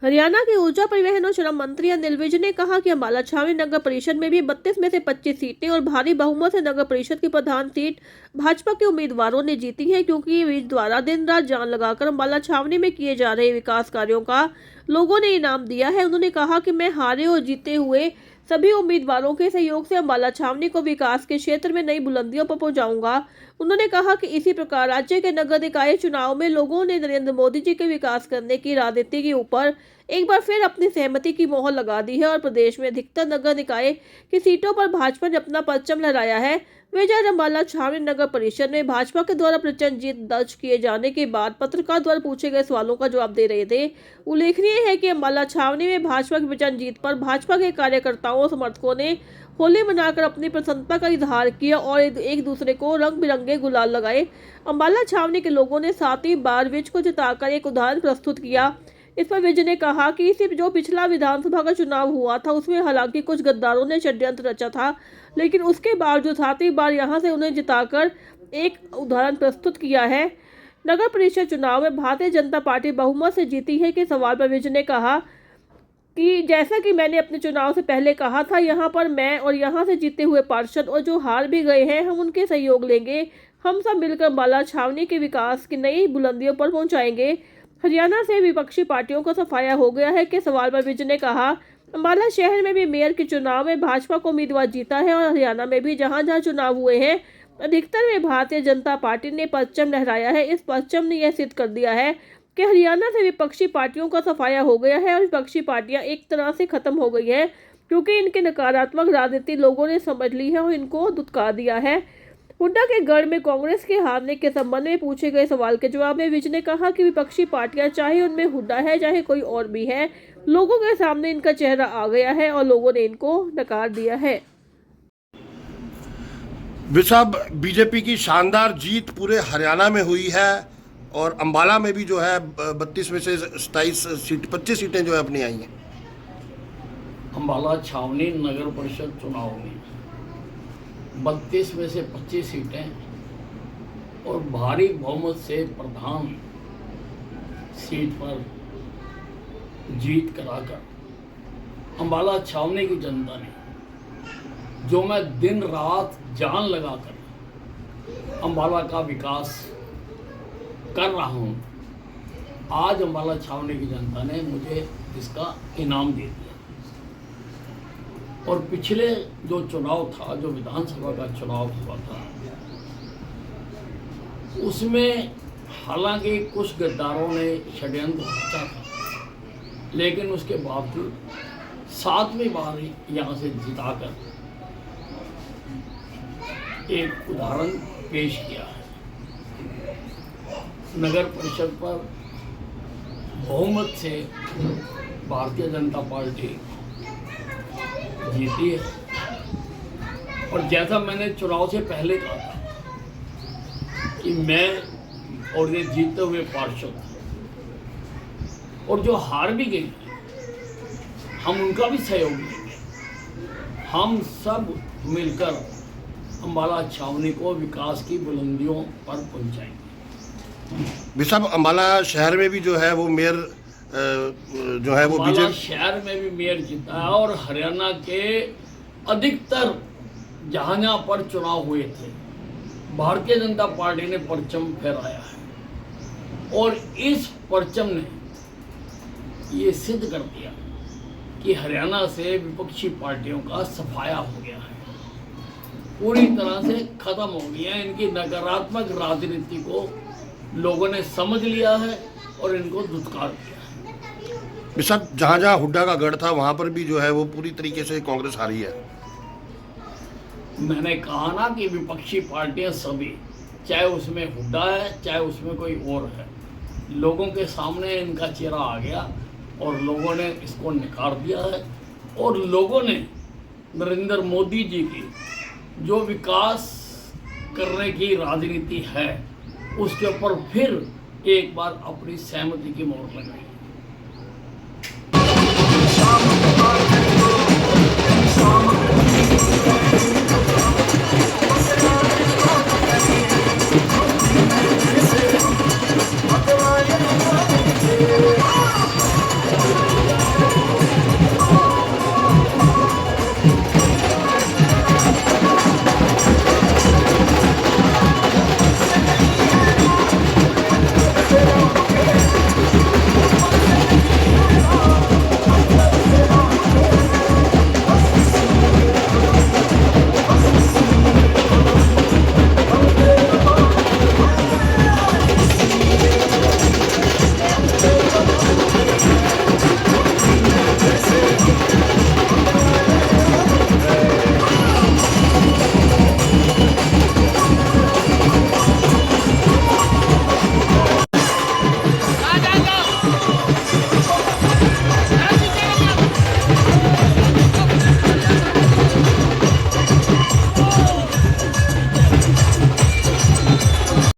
हरियाणा के ऊर्जा परिवहन और श्रम मंत्री अनिल विज ने कहा कि अम्बाला छावनी नगर परिषद में भी 32 में से 25 सीटें और भारी बहुमत से नगर परिषद की प्रधान सीट भाजपा के उम्मीदवारों ने जीती है, क्योंकि विज द्वारा दिन रात जान लगाकर अम्बाला छावनी में किए जा रहे विकास कार्यों का लोगों ने इनाम दिया है। उन्होंने कहा कि मैं हारे और जीते हुए सभी उम्मीदवारों के सहयोग से अम्बाला छावनी को विकास के क्षेत्र में नई बुलंदियों पर पहुंचाऊंगा। उन्होंने कहा कि इसी प्रकार राज्य के नगर निकाय चुनाव में लोगों ने नरेंद्र मोदी जी के विकास करने की राजनीति के ऊपर एक बार फिर अपनी सहमति की मोहर लगा दी है और प्रदेश में अधिकतर नगर निकाय की सीटों पर भाजपा ने अपना परचम लहराया है। वे आज अम्बाला छावनी नगर परिषद में भाजपा के द्वारा प्रचंड जीत दर्ज किए जाने के बाद पत्रकार द्वारा पूछे गए सवालों का जवाब दे रहे थे। उल्लेखनीय है कि अम्बाला छावनी में भाजपा की प्रचंड जीत पर भाजपा के कार्यकर्ताओं और समर्थकों ने होली मनाकर अपनी प्रसन्नता का इजहार किया और एक दूसरे को रंग बिरंगे गुलाल लगाए। अम्बाला छावनी के लोगों ने 7वीं बार विज को जिताकर एक उदाहरण प्रस्तुत किया। इस पर विज ने कहा कि सिर्फ जो पिछला विधानसभा का चुनाव हुआ था उसमें हालांकि कुछ गद्दारों ने षड्यंत्र रचा था, लेकिन उसके बावजूद 7वीं बार यहां से उन्हें जिताकर एक उदाहरण प्रस्तुत किया है। नगर परिषद चुनाव में भारतीय जनता पार्टी बहुमत से जीती है के सवाल पर विज ने कहा कि जैसा कि मैंने अपने चुनाव से पहले कहा था, यहाँ पर मैं और यहाँ से जीते हुए पार्षद और जो हार भी गए हैं हम उनके सहयोग लेंगे। हम सब मिलकर अम्बाला छावनी के विकास की नई बुलंदियों पर पहुँचाएंगे। हरियाणा से विपक्षी पार्टियों का सफाया हो गया है के सवाल पर विज ने कहा, अम्बाला शहर में भी मेयर के चुनाव में भाजपा को उम्मीदवार जीता है और हरियाणा में भी जहां जहां चुनाव हुए हैं अधिकतर में भारतीय जनता पार्टी ने परचम लहराया है। इस परचम ने यह सिद्ध कर दिया है कि हरियाणा से विपक्षी पार्टियों का सफाया हो गया है और विपक्षी पार्टियां एक तरह से खत्म हो गई है, क्योंकि इनकी नकारात्मक राजनीति लोगों ने समझ ली है और इनको दुत्कार दिया है। हुड्डा के गढ़ में कांग्रेस के हारने के संबंध में पूछे गए सवाल के जवाब में विज ने कहा कि विपक्षी पार्टियां चाहे उनमें हुड्डा है चाहे कोई और भी है, लोगों के सामने इनका चेहरा आ गया है और लोगों ने इनको नकार दिया है। विज साहब, बीजेपी की शानदार जीत पूरे हरियाणा में हुई है और अम्बाला में भी जो है 32 में से 25 सीटें जो है अपनी आई हैं। अम्बाला छावनी नगर परिषद चुनाव में 32 में से 25 सीटें और भारी बहुमत से प्रधान सीट पर जीत कराकर अम्बाला छावनी की जनता ने, जो मैं दिन रात जान लगाकर अम्बाला का विकास कर रहा हूं, आज अम्बाला छावनी की जनता ने मुझे इसका इनाम दे दिया। और पिछले जो चुनाव था, जो विधानसभा का चुनाव हुआ था, उसमें हालांकि कुछ गद्दारों ने षड्यंत्र रचा था, लेकिन उसके बावजूद 7वीं बार यहाँ से जिताकर एक उदाहरण पेश किया है। नगर परिषद पर बहुमत से भारतीय जनता पार्टी जीती है और जैसा मैंने चुनाव से पहले कहा था कि मैं और ये जीते हुए पार्षद और जो हार भी गई हम उनका भी सहयोग देंगे। हम सब मिलकर अम्बाला छावनी को विकास की बुलंदियों पर पहुंचाएंगे। विज साहब, अम्बाला शहर में भी जो है वो मेयर जो है वो बीजेपी शहर में भी मेयर जीता है और हरियाणा के अधिकतर जहां पर चुनाव हुए थे भारतीय जनता पार्टी ने परचम फहराया है और इस परचम ने ये सिद्ध कर दिया कि हरियाणा से विपक्षी पार्टियों का सफाया हो गया है, पूरी तरह से खत्म हो गया है। इनकी नकारात्मक राजनीति को लोगों ने समझ लिया है और इनको धुतकार दिया है। साहब, जहाँ जहाँ हुड्डा का गढ़ था वहाँ पर भी जो है वो पूरी तरीके से कांग्रेस हारी है। मैंने कहा ना कि विपक्षी पार्टियां सभी, चाहे उसमें हुड्डा है चाहे उसमें कोई और है, लोगों के सामने इनका चेहरा आ गया और लोगों ने इसको नकार दिया है और लोगों ने नरेंद्र मोदी जी की जो विकास करने की राजनीति है उसके ऊपर फिर एक बार अपनी सहमति की मोहर लगाई।